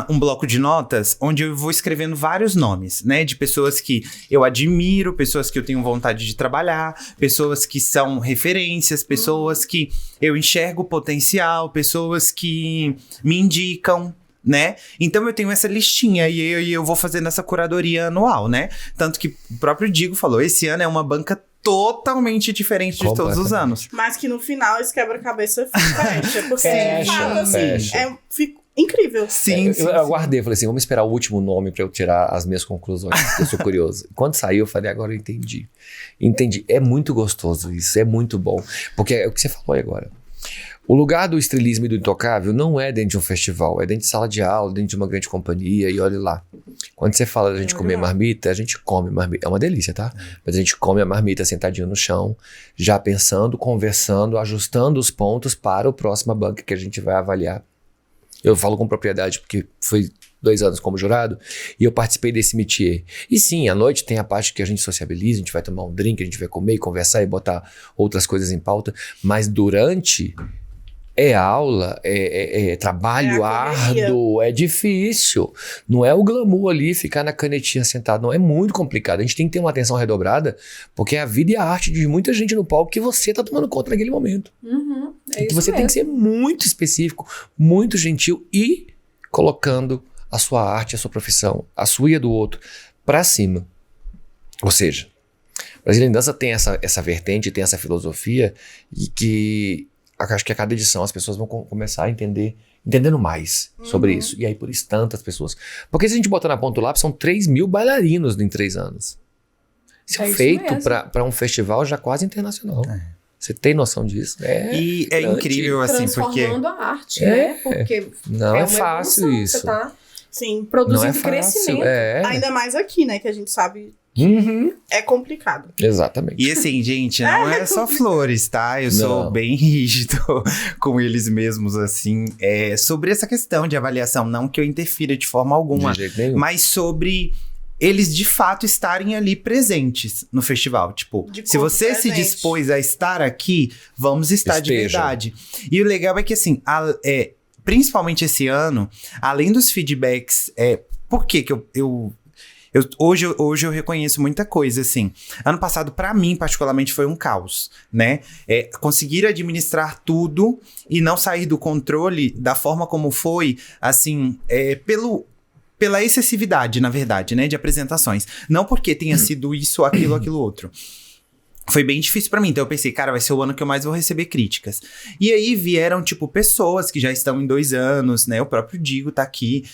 um bloco de notas onde eu vou escrevendo vários nomes, né? De pessoas que eu admiro, pessoas que eu tenho vontade de trabalhar, pessoas que são referências, pessoas que eu enxergo potencial, pessoas que me indicam, né? Então eu tenho essa listinha e eu vou fazendo essa curadoria anual, né? Tanto que o próprio Digo falou, esse ano é uma banca totalmente diferente de todos os anos. Mas que no final esse quebra-cabeça fecha. Porque fecha. Fica incrível. Sim, eu aguardei, falei assim, vamos esperar o último nome pra eu tirar as minhas conclusões, porque eu sou curioso. Quando saiu, eu falei, agora eu entendi. Entendi. É muito gostoso isso, é muito bom. Porque é o que você falou aí agora. O lugar do estrelismo e do intocável não é dentro de um festival, é dentro de sala de aula, dentro de uma grande companhia, e olha lá. Quando você fala da gente comer marmita, a gente come marmita. É uma delícia, tá? Mas a gente come a marmita sentadinho no chão, já pensando, conversando, ajustando os pontos para a próxima banca que a gente vai avaliar. Eu falo com propriedade porque foi 2 anos como jurado e eu participei desse métier. E sim, à noite tem a parte que a gente sociabiliza, a gente vai tomar um drink, a gente vai comer e conversar e botar outras coisas em pauta, mas durante... É aula, é trabalho árduo, é difícil. Não é o glamour ali, ficar na canetinha sentado, não. É muito complicado. A gente tem que ter uma atenção redobrada, porque é a vida e a arte de muita gente no palco que você tá tomando conta naquele momento. Então você tem que ser muito específico, muito gentil e colocando a sua arte, a sua profissão, a sua e a do outro, pra cima. Ou seja, Brasília Dança tem essa vertente, tem essa filosofia e que... Acho que a cada edição as pessoas vão começar a entendendo mais sobre isso. E aí por isso tantas pessoas. Porque se a gente botar na ponta do lápis, são 3.000 bailarinos em 3 anos. Isso é feito para um festival já quase internacional. Você tem noção disso? E é incrível assim, porque... Transformando a arte, né? Porque não é fácil evolução, isso. Você tá Sim. produzindo crescimento. Ainda mais aqui, né? Que a gente sabe... É complicado. Exatamente. E assim, gente, não é só flores, tá? Eu sou bem rígido com eles mesmos, assim. Sobre essa questão de avaliação, não que eu interfira de forma alguma, de jeito nenhum. mas sobre eles de fato estarem ali presentes no festival. Tipo, se você se dispôs a estar aqui, vamos estar de verdade. E o legal é que, assim, principalmente esse ano, além dos feedbacks, por que eu hoje eu reconheço muita coisa, assim. Ano passado, pra mim, particularmente, foi um caos, né? Conseguir administrar tudo e não sair do controle da forma como foi, assim, pela excessividade, na verdade, né? De apresentações. Não porque tenha sido isso, aquilo, outro. Foi bem difícil pra mim, então eu pensei, cara, vai ser o ano que eu mais vou receber críticas. E aí vieram, tipo, pessoas que já estão em 2 anos, né? O próprio Digo tá aqui,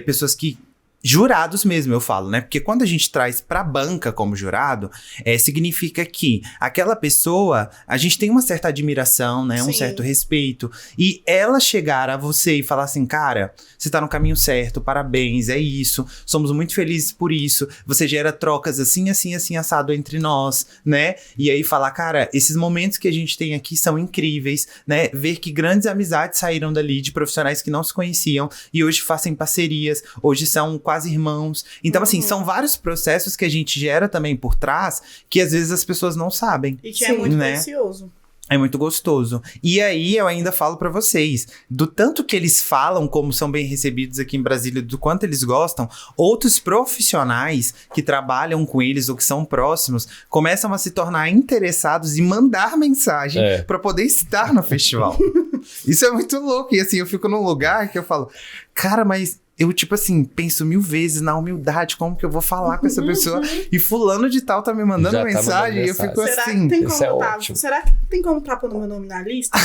pessoas que... Jurados mesmo, eu falo, né? Porque quando a gente traz pra banca como jurado, significa que aquela pessoa, a gente tem uma certa admiração, né? Um certo respeito. E ela chegar a você e falar assim, cara, você tá no caminho certo, parabéns, é isso. Somos muito felizes por isso. Você gera trocas assim, assado entre nós, né? E aí falar, cara, esses momentos que a gente tem aqui são incríveis, né? Ver que grandes amizades saíram dali de profissionais que não se conheciam e hoje fazem parcerias, hoje são quase irmãos. Então, assim, são vários processos que a gente gera também por trás que às vezes as pessoas não sabem. E que é muito precioso. É muito gostoso. E aí, eu ainda falo pra vocês, do tanto que eles falam, como são bem recebidos aqui em Brasília, do quanto eles gostam, outros profissionais que trabalham com eles ou que são próximos, começam a se tornar interessados e mandar mensagem pra poder estar no festival. Isso é muito louco. E assim, eu fico num lugar que eu falo, cara, mas... Eu, tipo assim, penso 1000 vezes na humildade, como que eu vou falar com essa pessoa? E fulano de tal tá me mandando mensagem, e eu fico assim... Será que tem como tá pondo meu nome na lista?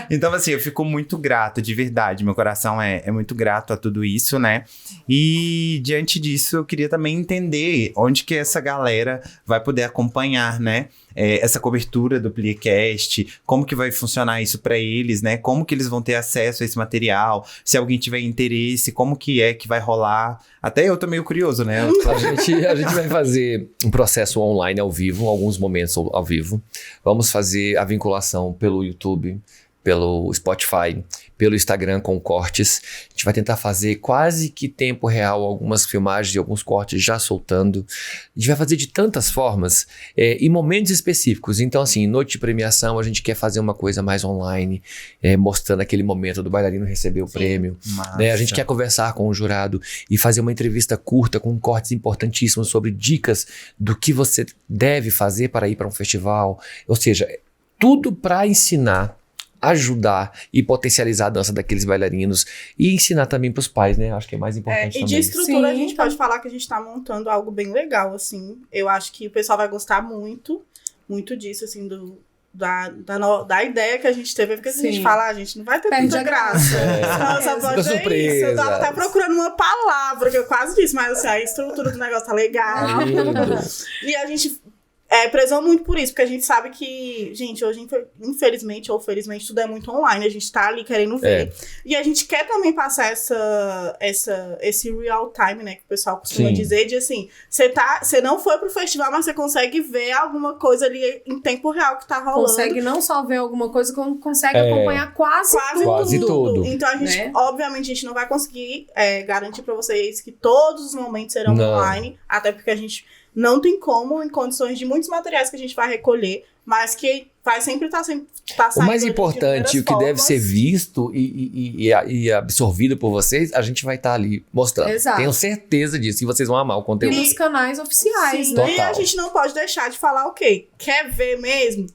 Então, assim, eu fico muito grato, de verdade. Meu coração é muito grato a tudo isso, né? E, diante disso, eu queria também entender onde que essa galera vai poder acompanhar, né? Essa cobertura do Pliecast, como que vai funcionar isso para eles, né? Como que eles vão ter acesso a esse material, se alguém tiver interesse, como que vai rolar. Até eu tô meio curioso, né? A gente vai fazer um processo online ao vivo, alguns momentos ao vivo. Vamos fazer a vinculação pelo YouTube, pelo Spotify, pelo Instagram com cortes. A gente vai tentar fazer quase que tempo real algumas filmagens e alguns cortes já soltando. A gente vai fazer de tantas formas em momentos específicos. Então, assim, noite de premiação, a gente quer fazer uma coisa mais online, mostrando aquele momento do bailarino receber o prêmio. Né? A gente quer conversar com o jurado e fazer uma entrevista curta com cortes importantíssimos sobre dicas do que você deve fazer para ir para um festival. Ou seja, tudo para ensinar ajudar e potencializar a dança daqueles bailarinos e ensinar também para os pais, né? Acho que é mais importante E também. de estrutura, Sim, a gente pode falar que a gente tá montando algo bem legal, assim. Eu acho que o pessoal vai gostar muito disso, assim, da ideia que a gente teve. Porque se a gente Sim. falar, a gente não vai ter Perde tanta a graça. graça. Só pode Fica ter isso. Eu tava surpresa. até procurando uma palavra, que eu quase disse, mas assim, a estrutura do negócio tá legal. E a gente prezou muito por isso, porque a gente sabe que, gente, hoje, infelizmente ou felizmente, tudo é muito online. A gente tá ali querendo ver. E a gente quer também passar esse real time, né, que o pessoal costuma Sim. dizer, de assim, você não foi pro festival, mas você consegue ver alguma coisa ali em tempo real que tá rolando. Consegue não só ver alguma coisa, como consegue acompanhar quase Quase tudo. Então a gente, Né? obviamente, a gente não vai conseguir garantir pra vocês que todos os momentos serão Não. online, até porque a gente não tem como, em condições de muitos materiais que a gente vai recolher, mas que vai sempre estar saindo. O mais de importante, o que inúmeras deve ser formas. visto e absorvido por vocês, a gente vai estar ali mostrando. Exato. Tenho certeza disso, e vocês vão amar o E conteúdo. nos canais oficiais, Sim, né? e a Total. gente não pode deixar de falar, ok, quer ver mesmo?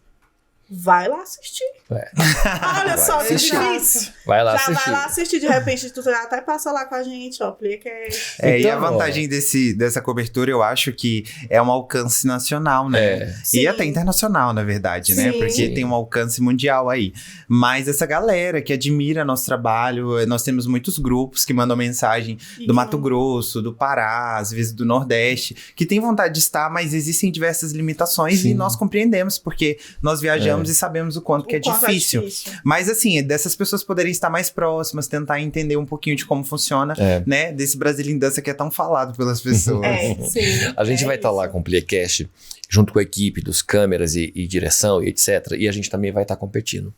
Vai lá assistir. Olha só, que assistir. difícil. Vai lá Já assistir. vai lá assistir, de repente, tu já até passa lá com a gente, ó, Playcast. E a Então, vantagem dessa cobertura, eu acho que é um alcance nacional, né? E Sim. até internacional, na verdade, né? Sim. Porque Sim. tem um alcance mundial aí. Mas essa galera que admira nosso trabalho, nós temos muitos grupos que mandam mensagem do Mato Grosso, do Pará, às vezes do Nordeste, que tem vontade de estar, mas existem diversas limitações Sim. e nós compreendemos, porque nós viajamos e sabemos o quanto que é difícil. Mas assim, dessas pessoas poderem estar mais próximas, tentar entender um pouquinho de como funciona, né? Desse Brasília em Dança que é tão falado pelas pessoas. Sim. A gente vai estar lá com o Playcast, junto com a equipe dos câmeras e direção e etc. E a gente também vai estar competindo.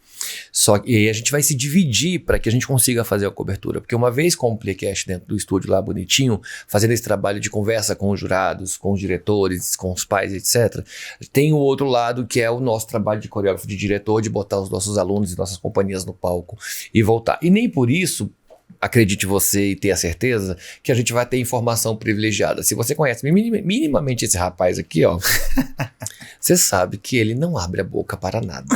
Só que e a gente vai se dividir para que a gente consiga fazer a cobertura. Porque uma vez com o Playcast dentro do estúdio lá bonitinho, fazendo esse trabalho de conversa com os jurados, com os diretores, com os pais, etc. Tem o outro lado que é o nosso trabalho de coreógrafo, de diretor, de botar os nossos alunos e nossas companhias no palco e voltar. E nem por isso, acredite você e tenha certeza que a gente vai ter informação privilegiada. Se você conhece minimamente esse rapaz aqui, ó, você sabe que ele não abre a boca para nada.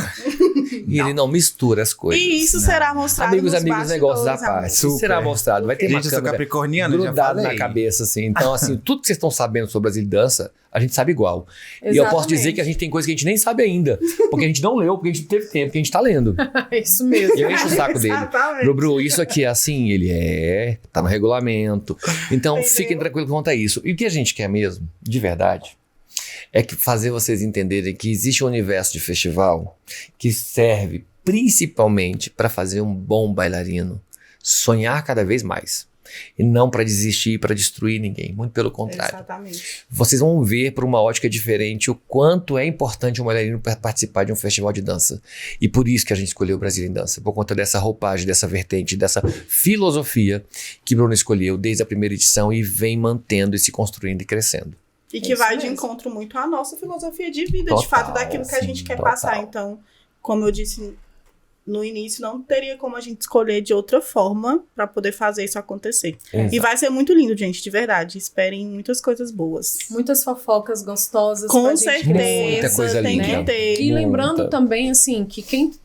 E ele não mistura as coisas. E isso será mostrado Amigos, nos negócios à bastidores, parte. amigos. Isso será mostrado. Vai ter uma Gente, eu sou câmera capricorniano, já grudada falei. na cabeça, assim. Então, assim, tudo que vocês estão sabendo sobre Brasília Dança, a gente sabe igual. E eu posso dizer que a gente tem coisa que a gente nem sabe ainda. Porque a gente não leu, porque a gente não teve tempo, porque a gente tá lendo. Isso mesmo. E eu encho o saco dele. Exatamente. Bru, isso aqui é assim, tá no regulamento. Então, Entendeu? fiquem tranquilos quanto a isso. E o que a gente quer mesmo, de verdade, é que fazer vocês entenderem que existe um universo de festival que serve principalmente para fazer um bom bailarino sonhar cada vez mais. E não para desistir e para destruir ninguém. Muito pelo contrário. Exatamente. Vocês vão ver por uma ótica diferente o quanto é importante um bailarino participar de um festival de dança. E por isso que a gente escolheu o Brasília em Dança. Por conta dessa roupagem, dessa vertente, dessa filosofia que Bruno escolheu desde a primeira edição e vem mantendo e se construindo e crescendo. E que Isso vai de mesmo. encontro muito à nossa filosofia de vida, Total, de fato, daquilo que a gente sim, quer total. passar. Então, como eu disse no início, não teria como a gente escolher de outra forma para poder fazer isso acontecer. Exato. E vai ser muito lindo, gente, de verdade. Esperem muitas coisas boas. Muitas fofocas gostosas. Com pra gente certeza, Muita coisa tem linda. que ter. E lembrando Muita. também, assim, que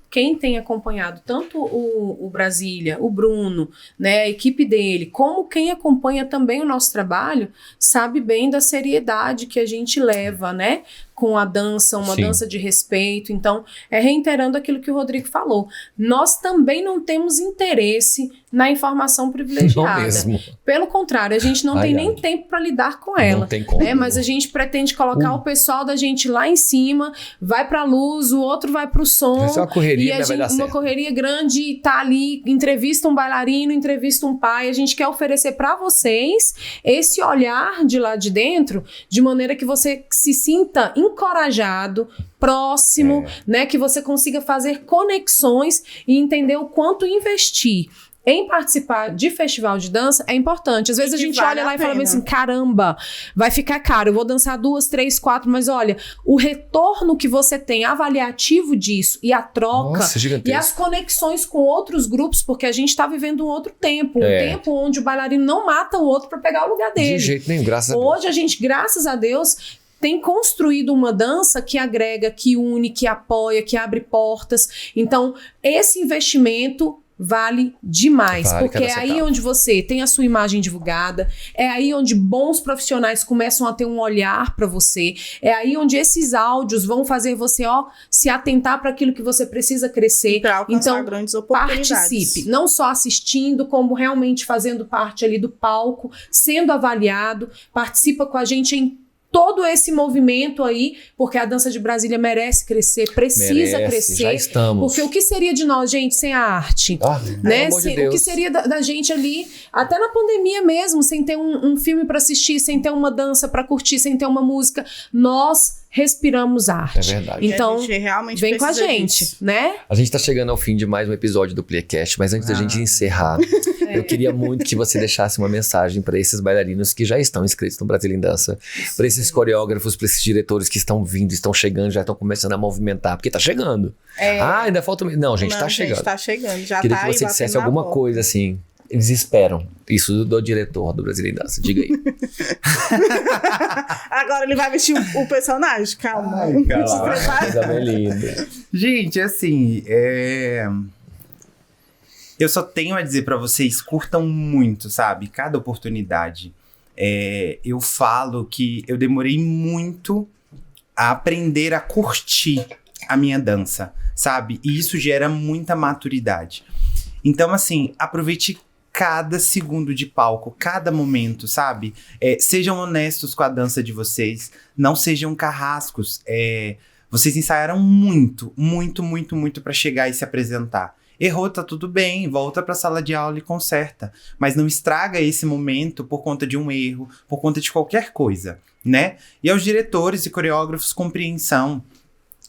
quem tem acompanhado tanto o Brasília, o Bruno, né, a equipe dele, como quem acompanha também o nosso trabalho, sabe bem da seriedade que a gente leva, né, com a dança, uma Sim. dança de respeito. Então, reiterando aquilo que o Rodrigo falou, nós também não temos interesse na informação Não privilegiada. mesmo. Pelo contrário, a gente não Ai, tem ai. nem tempo para lidar com ela. Não tem como. Né? Mas a gente pretende colocar o pessoal da gente lá em cima, vai pra luz, o outro vai pro som. Vai ser uma correria, E a mas vai gente, dar uma certo. correria grande, tá ali, entrevista um bailarino, entrevista um pai. A gente quer oferecer pra vocês esse olhar de lá de dentro, de maneira que você se sinta encorajado, próximo, né? Que você consiga fazer conexões e entender o quanto investir em participar de festival de dança é importante. Às vezes a que gente vale olha lá a e fala pena. assim, caramba, vai ficar caro, eu vou dançar 2, 3, 4, mas olha, o retorno que você tem avaliativo disso e a troca Nossa, e gigantesco. as conexões com outros grupos, porque a gente tá vivendo um outro tempo, um É. tempo onde o bailarino não mata o outro para pegar o lugar dele. De jeito nenhum, graças a Deus. Hoje a gente, graças a Deus, tem construído uma dança que agrega, que une, que apoia, que abre portas. Então, esse investimento vale demais, porque é aí onde você tem a sua imagem divulgada, é aí onde bons profissionais começam a ter um olhar para você, é aí onde esses áudios vão fazer você se atentar para aquilo que você precisa crescer. Então, grandes oportunidades. Participe, não só assistindo, como realmente fazendo parte ali do palco, sendo avaliado, participa com a gente em todo esse movimento aí, porque a dança de Brasília merece crescer, precisa crescer. Já estamos. Porque o que seria de nós, gente, sem a arte? Né? O que seria da gente ali, até na pandemia mesmo, sem ter um filme para assistir, sem ter uma dança para curtir, sem ter uma música? Nós respiramos arte. É verdade. Então, a gente realmente vem com a gente, disso, né? A gente tá chegando ao fim de mais um episódio do Playcast, mas antes da gente encerrar, eu queria muito que você deixasse uma mensagem para esses bailarinos que já estão inscritos no Brasília em Dança, para esses coreógrafos, para esses diretores que estão vindo, estão chegando, já estão começando a movimentar, porque tá chegando. Ainda falta... Não, gente, tá chegando. Tá chegando, já queria tá que você dissesse alguma coisa assim. Eles esperam isso do diretor do Brasília em Dança. Diga aí. Agora ele vai vestir o personagem. Calma. Ai, calma. Coisa bem linda. Gente, assim, eu só tenho a dizer pra vocês, curtam muito, sabe? Cada oportunidade. Eu falo que eu demorei muito a aprender a curtir a minha dança, sabe? E isso gera muita maturidade. Então, assim, aproveite cada segundo de palco, cada momento, sabe? Sejam honestos com a dança de vocês, não sejam carrascos. Vocês ensaiaram muito, muito, muito, muito pra chegar e se apresentar. Errou, tá tudo bem, volta pra sala de aula e conserta. Mas não estraga esse momento por conta de um erro, por conta de qualquer coisa, né? E aos diretores e coreógrafos, compreensão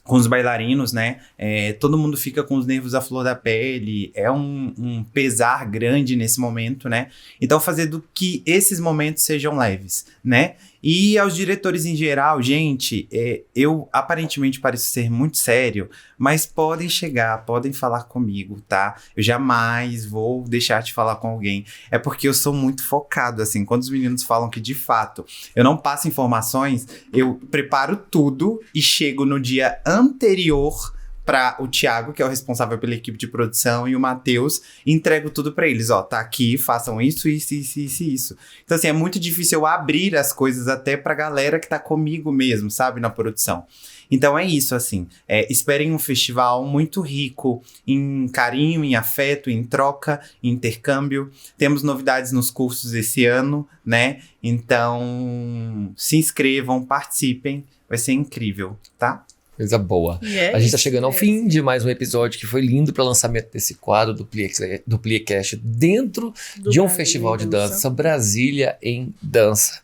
com os bailarinos, né? Todo mundo fica com os nervos à flor da pele, é um pesar grande nesse momento, né? Então fazer do que esses momentos sejam leves, né? E aos diretores em geral, gente, eu aparentemente pareço ser muito sério, mas podem chegar, podem falar comigo, tá? Eu jamais vou deixar de falar com alguém. É porque eu sou muito focado, assim, quando os meninos falam que, de fato, eu não passo informações, eu preparo tudo e chego no dia anterior para o Thiago, que é o responsável pela equipe de produção, e o Matheus, entrego tudo para eles. Tá aqui, façam isso. Então, assim, é muito difícil eu abrir as coisas até pra galera que tá comigo mesmo, sabe, na produção. Então é isso, assim, esperem um festival muito rico em carinho, em afeto, em troca, em intercâmbio. Temos novidades nos cursos esse ano, né? Então, se inscrevam, participem, vai ser incrível, tá? Coisa boa. A gente tá chegando ao fim de mais um episódio que foi lindo para o lançamento desse quadro do Playcast dentro de um festival de dança, Brasília em Dança.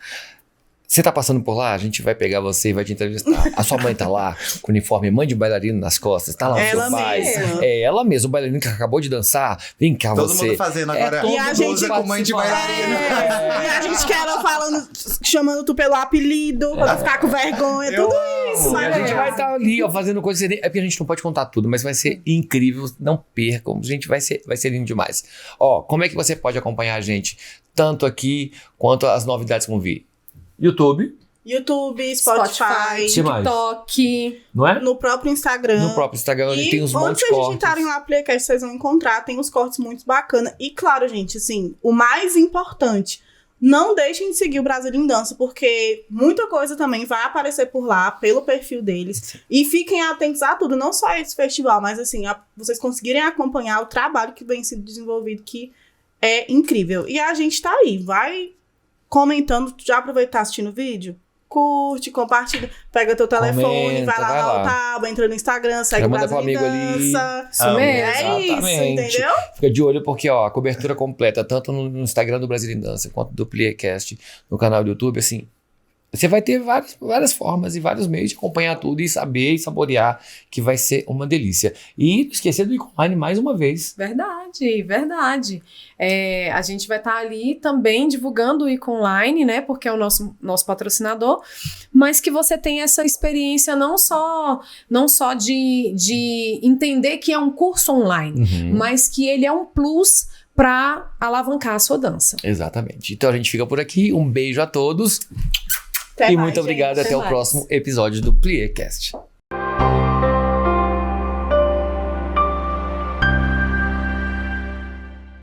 Você tá passando por lá? A gente vai pegar você e vai te entrevistar. A sua mãe tá lá, com o uniforme mãe de bailarino nas costas. Tá lá o seu pai. É ela mesma, o bailarino que acabou de dançar. Vem cá, todo você. Todo mundo fazendo agora. E a gente com mãe de bailarino. E a gente quer ela falando, chamando tu pelo apelido, pra ficar com vergonha, tudo isso. E a gente vai estar ali, fazendo coisas. É porque a gente não pode contar tudo, mas vai ser incrível. Não percam. Gente, vai ser lindo demais. Como é que você pode acompanhar a gente? Tanto aqui quanto as novidades que vão vir. YouTube, Spotify, TikTok, não é? No próprio Instagram. No próprio Instagram, e tem uns montes de cortes. Onde vocês digitarem lá Playcast, vocês vão encontrar, tem uns cortes muito bacanas. E claro, gente, assim, o mais importante, não deixem de seguir o Brasília em Dança, porque muita coisa também vai aparecer por lá, pelo perfil deles. E fiquem atentos a tudo, não só esse festival, mas assim, vocês conseguirem acompanhar o trabalho que vem sendo desenvolvido, que é incrível. E a gente tá aí, vai comentando, já aproveitar assistindo o vídeo? Curte, compartilha, pega teu telefone, vai lá no tab, entra no Instagram, segue o Brasília em Dança. Isso mesmo. É isso, entendeu? Fica de olho porque, a cobertura completa, tanto no Instagram do Brasília em Dança, quanto do Playcast, no canal do YouTube, assim, você vai ter várias formas e vários meios de acompanhar tudo e saber e saborear, que vai ser uma delícia. E esquecer do Econline mais uma vez. Verdade. A gente vai estar ali também divulgando o Econline, né? Porque é o nosso patrocinador. Mas que você tenha essa experiência não só de entender que é um curso online, mas que ele é um plus para alavancar a sua dança. Exatamente. Então a gente fica por aqui. Um beijo a todos. Até E mais, muito obrigado. gente. Até o próximo episódio do Pliecast.